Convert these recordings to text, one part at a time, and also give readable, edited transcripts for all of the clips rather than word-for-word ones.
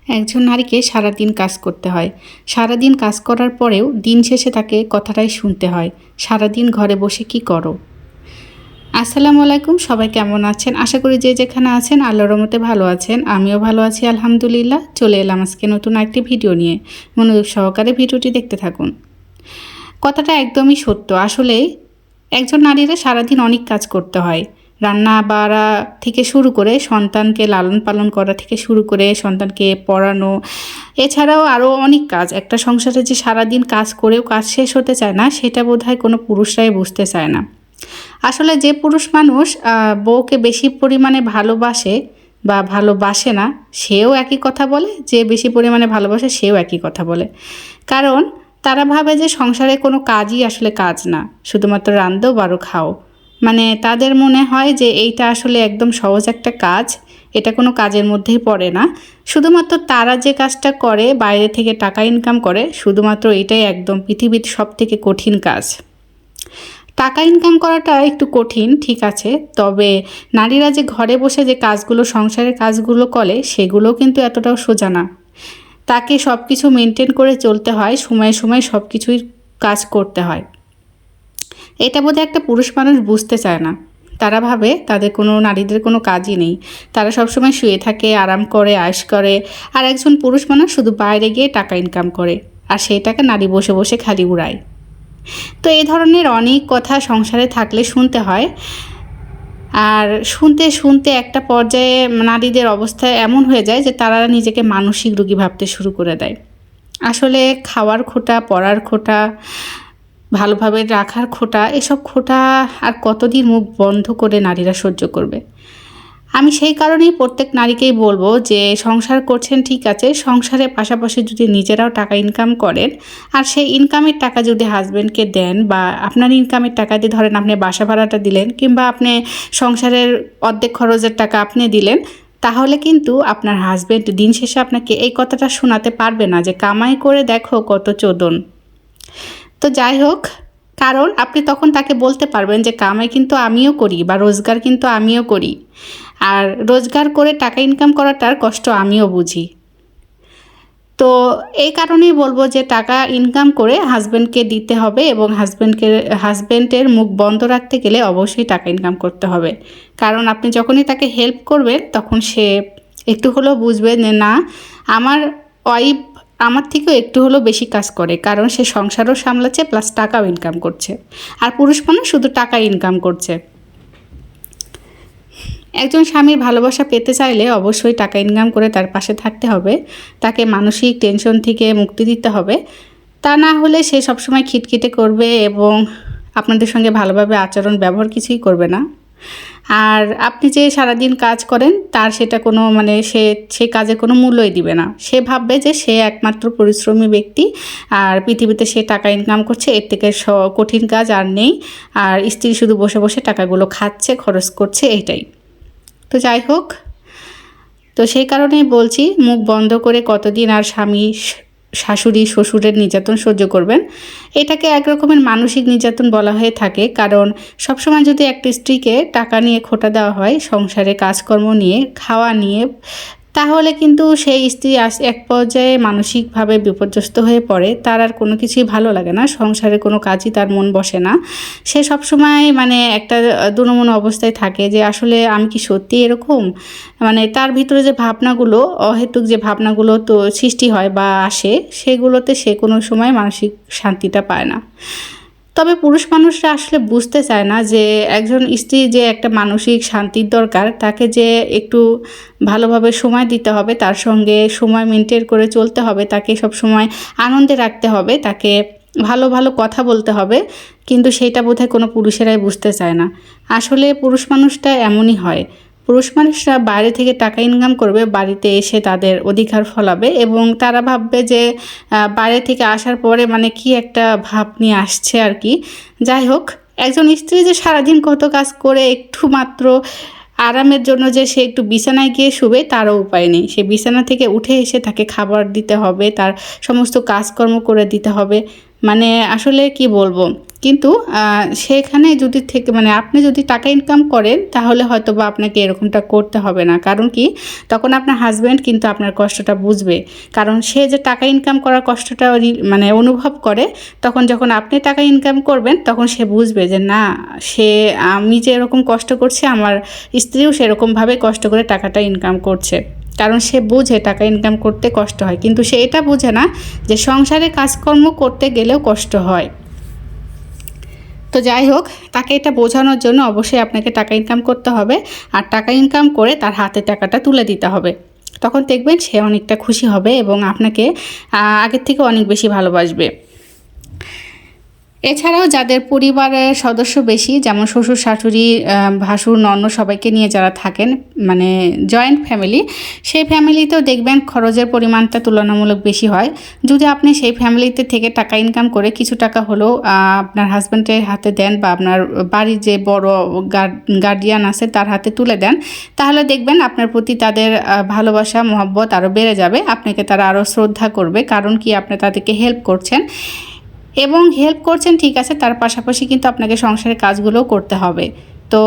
একজন নারীকে সারাদিন কাজ করতে হয়। সারাদিন কাজ করার পরেও দিন শেষে তাকে কথাটাই শুনতে হয়, সারাদিন ঘরে বসে কি করো। আসসালামু আলাইকুম, সবাই কেমন আছেন? আশা করি যে যেখানে আছেন আল্লাহর রহমতে ভালো আছেন। আমিও ভালো আছি আলহামদুলিল্লাহ। চলে এলাম আজকে নতুন একটি ভিডিও নিয়ে। মনোযোগ সহকারে ভিডিওটি দেখতে থাকুন। কথাটা একদমই সত্য। আসলে একজন নারীরা সারাদিন অনেক কাজ করতে হয়। রান্না বাড়া থেকে শুরু করে সন্তানকে লালন পালন করা থেকে শুরু করে সন্তানকে পড়ানো, এছাড়াও আরও অনেক কাজ। একটা সংসারে যে সারাদিন কাজ করেও কাজ শেষ হতে চায় না, সেটা বোধহয় কোনো পুরুষরাই বুঝতে চায় না। আসলে যে পুরুষ মানুষ বউকে বেশি পরিমাণে ভালোবাসে বা ভালোবাসে না, সেও একই কথা বলে। যে বেশি পরিমাণে ভালোবাসে সেও একই কথা বলে। কারণ তারা ভাবে যে সংসারে কোনো কাজই আসলে কাজ না, শুধুমাত্র রান্ধো বারো খাও। মানে তাদের মনে হয় যে এইটা আসলে একদম সহজ একটা কাজ, এটা কোনো কাজের মধ্যেই পড়ে না। শুধুমাত্র তারা যে কাজটা করে, বাইরে থেকে টাকা ইনকাম করে, শুধুমাত্র এটাই একদম পৃথিবীর সবথেকে কঠিন কাজ। টাকা ইনকাম করাটা একটু কঠিন, ঠিক আছে, তবে নারীরা যে ঘরে বসে যে কাজগুলো, সংসারের কাজগুলো করে, সেগুলো কিন্তু এতটাও সোজা না। তাকে সব কিছু মেনটেন করে চলতে হয়, সময়ে সময়ে সব কিছুই কাজ করতে হয়। এটা বোধহয় একটা পুরুষ মানুষ বুঝতে চায় না। তারা ভাবে তাদের কোনো, নারীদের কোনো কাজই নেই, তারা সবসময় শুয়ে থাকে, আরাম করে, আয়েশ করে। আর একজন পুরুষ মানুষ শুধু বাইরে গিয়ে টাকা ইনকাম করে, আর সেই টাকা নারী বসে বসে খালি উড়ায়। তো এই ধরনের অনেক কথা সংসারে থাকলে শুনতে হয়। আর শুনতে শুনতে একটা পর্যায়ে নারীদের অবস্থা এমন হয়ে যায় যে তারা নিজেকে মানসিক রোগী ভাবতে শুরু করে দেয়। আসলে খাওয়ার খোঁটা, পড়ার খোঁটা, ভালোভাবে রাখার খোঁটা, এসব খোঁটা আর কতদিন মুখ বন্ধ করে নারীরা সহ্য করবে? আমি সেই কারণেই প্রত্যেক নারীকেই বলবো যে সংসার করছেন ঠিক আছে, সংসারের পাশাপাশি যদি নিজেরাও টাকা ইনকাম করেন, আর সেই ইনকামের টাকা যদি হাজব্যান্ডকে দেন, বা আপনার ইনকামের টাকা দিয়ে ধরেন আপনি বাসা ভাড়াটা দিলেন, কিংবা আপনি সংসারের অর্ধেক খরচের টাকা আপনি দিলেন, তাহলে কিন্তু আপনার হাজব্যান্ড দিন শেষে আপনাকে এই কথাটা শোনাতে পারবে না যে কামাই করে দেখো কত চোদন। তো যাই হোক, কারণ আপনি তখন তাকে বলতে পারবেন যে কামাই কিন্তু আমিও করি, বা রোজগার কিন্তু আমিও করি, আর রোজগার করে টাকা ইনকাম করাটার কষ্ট আমিও বুঝি। তো এই কারণেই বলবো যে টাকা ইনকাম করে হাজব্যান্ডকে দিতে হবে, এবং হাজব্যান্ডের মুখ বন্ধ রাখতে গেলে অবশ্যই টাকা ইনকাম করতে হবে। কারণ আপনি যখনই তাকে হেল্প করবেন, তখন সে একটু হলেও বুঝবে যে না, আমার ওয়াইফ আমার থেকেও একটু হলেও বেশি কাজ করে, কারণ সে সংসারও সামলাচ্ছে প্লাস টাকাও ইনকাম করছে। আর পুরুষ মানুষ শুধু টাকা ইনকাম করছে। একজন স্বামীর ভালোবাসা পেতে চাইলে অবশ্যই টাকা ইনকাম করে তার পাশে থাকতে হবে, তাকে মানসিক টেনশন থেকে মুক্তি দিতে হবে। তা না হলে সে সবসময় খিটখিটে করবে এবং আপনাদের সঙ্গে ভালোভাবে আচরণ ব্যবহার কিছুই করবে না। আর আপনি যে সারাদিন কাজ করেন, তার সেটা কোনো সে কাজে কোনো মূল্যই দিবে না। সে ভাববে যে সে একমাত্র পরিশ্রমী ব্যক্তি, আর পৃথিবীতে সে টাকা ইনকাম করছে, এর থেকে কঠিন কাজ আর নেই। আর স্ত্রী শুধু বসে বসে টাকাগুলো খাচ্ছে, খরচ করছে, এইটাই। তো যাই হোক, তো সেই কারণেই বলছি, মুখ বন্ধ করে কতদিন আর স্বামী, শাশুড়ি, শ্বশুরের নির্যাতন সহ্য করবেন? এটাকে এক রকমের মানসিক নির্যাতন বলা হয়ে থাকে। কারণ সবসময় যদি একটা স্ত্রীকে টাকা নিয়ে খোঁটা দেওয়া হয়, সংসারে কাজকর্ম নিয়ে, খাওয়া নিয়ে, তাহলে কিন্তু সেই স্ত্রী এক পর্যায়ে মানসিকভাবে বিপর্যস্ত হয়ে পড়ে। তার আর কোনো কিছুই ভালো লাগে না, সংসারে কোনো কাজই তার মন বসে না। সে সবসময় একটা দুনমন অবস্থায় থাকে যে আসলে আমি কি সত্যি এরকম? তার ভিতরে যে ভাবনাগুলো, অহেতুক যে ভাবনাগুলো তো সৃষ্টি হয় বা আসে, সেগুলোতে সে কোনো সময় মানসিক শান্তিটা পায় না। তবে পুরুষ মানুষরা আসলে বুঝতে চায় না যে একজন স্ত্রী যে একটা মানসিক শান্তির দরকার, তাকে যে একটু ভালোভাবে সময় দিতে হবে, তার সঙ্গে সময় মেনটেন করে চলতে হবে, তাকে সব সময় আনন্দে রাখতে হবে, তাকে ভালো ভালো কথা বলতে হবে। কিন্তু সেইটা বোধহয় কোনো পুরুষেরাই বুঝতে চায় না। আসলে পুরুষ মানুষটা এমনই হয়। পুরুষ মানুষরা বাইরে থেকে টাকা ইনকাম করবে, বাড়িতে এসে তাদের অধিকার ফলাবে, এবং তারা ভাববে যে বাইরে থেকে আসার পরে কি একটা ভাব নিয়ে আসছে আর কি। যাই হোক, একজন স্ত্রী যে সারাদিন কত কাজ করে একটু মাত্র আরামের জন্য যে সে একটু বিছানায় গিয়ে শুবে, তারও উপায় নেই। সে বিছানা থেকে উঠে এসে তাকে খাবার দিতে হবে, তার সমস্ত কাজকর্ম করে দিতে হবে। মানে আসলে কি বলবো, কিন্তু সেখানে যদি থেকে মানে আপনি যদি টাকা ইনকাম করেন তাহলে হয়তো বা আপনাকে এরকমটা করতে হবে না। কারণ কি, তখন আপনার হাজব্যান্ড কিন্তু আপনার কষ্টটা বুঝবে। কারণ সে যে টাকা ইনকাম করার কষ্টটা মানে অনুভব করে, তখন যখন আপনি টাকা ইনকাম করবেন তখন সে বুঝবে যে না, সে আমি যে এরকম কষ্ট করছি আমার স্ত্রীও সেরকমভাবে কষ্ট করে টাকাটা ইনকাম করছে। কারণ সে বুঝে টাকা ইনকাম করতে কষ্ট হয়, কিন্তু সে এটা বুঝে না যে সংসারে কাজকর্ম করতে গেলেও কষ্ট হয়। তো যাই হোক, তাকে এটা বোঝানোর জন্য অবশ্যই আপনাকে টাকা ইনকাম করতে হবে, আর টাকা ইনকাম করে তার হাতে টাকাটা তুলে দিতে হবে। তখন দেখবেন সে অনেকটা খুশি হবে এবং আপনাকে আগের থেকে অনেক বেশি ভালোবাসবে। এছাড়াও যাদের পরিবারের সদস্য বেশি, যেমন শ্বশুর শাশুড়ি ভাসুর ননদ সবাইকে নিয়ে যারা থাকেন, মানে জয়েন্ট ফ্যামিলি, সেই ফ্যামিলিতেও দেখবেন খরচের পরিমাণটা তুলনামূলক বেশি হয়। যদি আপনি সেই ফ্যামিলিতে থেকে টাকা ইনকাম করে কিছু টাকা হলেও আপনার হাজব্যান্ডের হাতে দেন বা আপনার বাড়ির যে বড় গার্ডিয়ান আছে তার হাতে তুলে দেন, তাহলে দেখবেন আপনার প্রতি তাদের ভালোবাসা মহব্বত আরও বেড়ে যাবে। আপনাকে তারা আরও শ্রদ্ধা করবে। কারণ কি, আপনি তাদেরকে হেল্প করছেন, এবং হেল্প করছেন ঠিক আছে, তার পাশাপাশি কিন্তু আপনাকে সংসারের কাজগুলোও করতে হবে। তো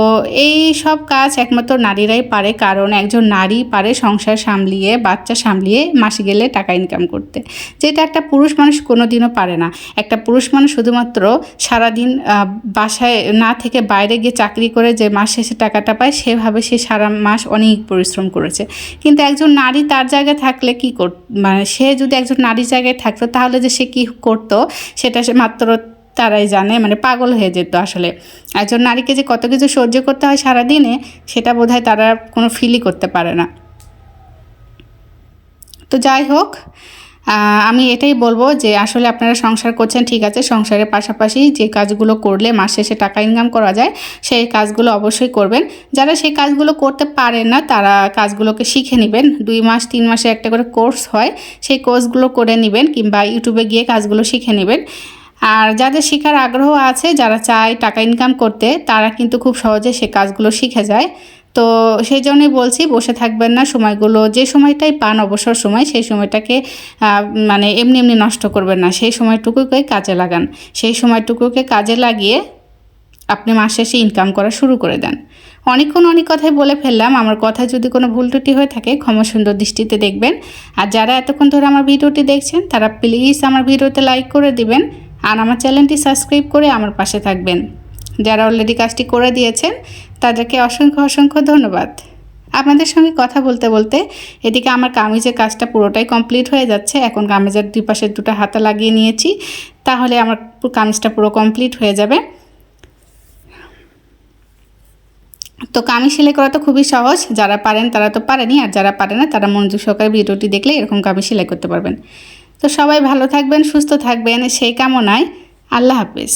এই সব কাজ একমাত্র নারীরাই পারে, কারণ একজন নারী পারে সংসার সামলিয়ে বাচ্চা সামলিয়ে মাসে গেলে টাকা ইনকাম করতে, যেটা একটা পুরুষ মানুষ কোনো দিনও পারে না। একটা পুরুষ মানুষ শুধুমাত্র সারাদিন বাসায় না থেকে বাইরে গিয়ে চাকরি করে যে মাস শেষে টাকাটা পায়, সেভাবে সে সারা মাস অনেক পরিশ্রম করেছে। কিন্তু একজন নারী তার জায়গায় থাকলে কী মানে সে যদি একজন নারীর জায়গায় থাকতো তাহলে যে সে কী করতো সেটা সে মাত্র তারাই জানে, মানে পাগল হয়ে যেত আসলে। একজন নারীকে যে কত কিছু সহ্য করতে হয় সারাদিনে, সেটা বোধহয় তারা কোনো ফিলই করতে পারে না। তো যাই হোক, আমি এটাই বলবো যে আসলে আপনারা সংসার করছেন ঠিক আছে, সংসারের পাশাপাশি যে কাজগুলো করলে মাস শেষে টাকা ইনকাম করা যায় সেই কাজগুলো অবশ্যই করবেন। যারা সেই কাজগুলো করতে পারেন না তারা কাজগুলোকে শিখে নেবেন। 2 মাস 3 মাসে একটা করে কোর্স হয়, সেই কোর্সগুলো করে নেবেন, কিংবা ইউটিউবে গিয়ে কাজগুলো শিখে নেবেন। আর যাদের শেখার আগ্রহ আছে, যারা চায় টাকা ইনকাম করতে, তারা কিন্তু খুব সহজে সে কাজগুলো শিখে যায়। তো সেই জন্যই বলছি, বসে থাকবেন না। সময়গুলো যে সময়টাই পান অবসর সময়, সেই সময়টাকে মানে এমনি এমনি নষ্ট করবেন না। সেই সময়টুকুকে কাজে লাগান। সেই সময়টুকুকে কাজে লাগিয়ে আপনি মাস শেষে ইনকাম করা শুরু করে দেন। অনেকক্ষণ অনেক কথাই বলে ফেললাম। আমার কথায় যদি কোনো ভুল ত্রুটি হয়ে থাকে ক্ষমা সুন্দর দৃষ্টিতে দেখবেন। আর যারা এতক্ষণ ধরে আমার ভিডিওটি দেখছেন তারা প্লিজ আমার ভিডিওতে লাইক করে দিবেন, আর আমার চ্যানেলটি সাবস্ক্রাইব করে আমার পাশে থাকবেন। যারা অলরেডি কাজটি করে দিয়েছেন তাদেরকে অসংখ্য অসংখ্য ধন্যবাদ। আপনাদের সঙ্গে কথা বলতে বলতে এদিকে আমার কামিজের কাজটা পুরোটাই কমপ্লিট হয়ে যাচ্ছে। এখন কামিজের দুই পাশে 2টা হাতা লাগিয়ে নিয়েছি, তাহলে আমার কামিজটা পুরো কমপ্লিট হয়ে যাবে। তো কামিজ সেলাই করা তো খুবই সহজ, যারা পারেন তারা তো পারেনই, আর যারা পারে না তারা মনোযোগ সহকারে ভিডিওটি দেখলে এরকম কামিজ সেলাই করতে পারবেন। তো সবাই ভালো থাকবেন, সুস্থ থাকবেন, সেই কামনায় আল্লাহ হাফেজ।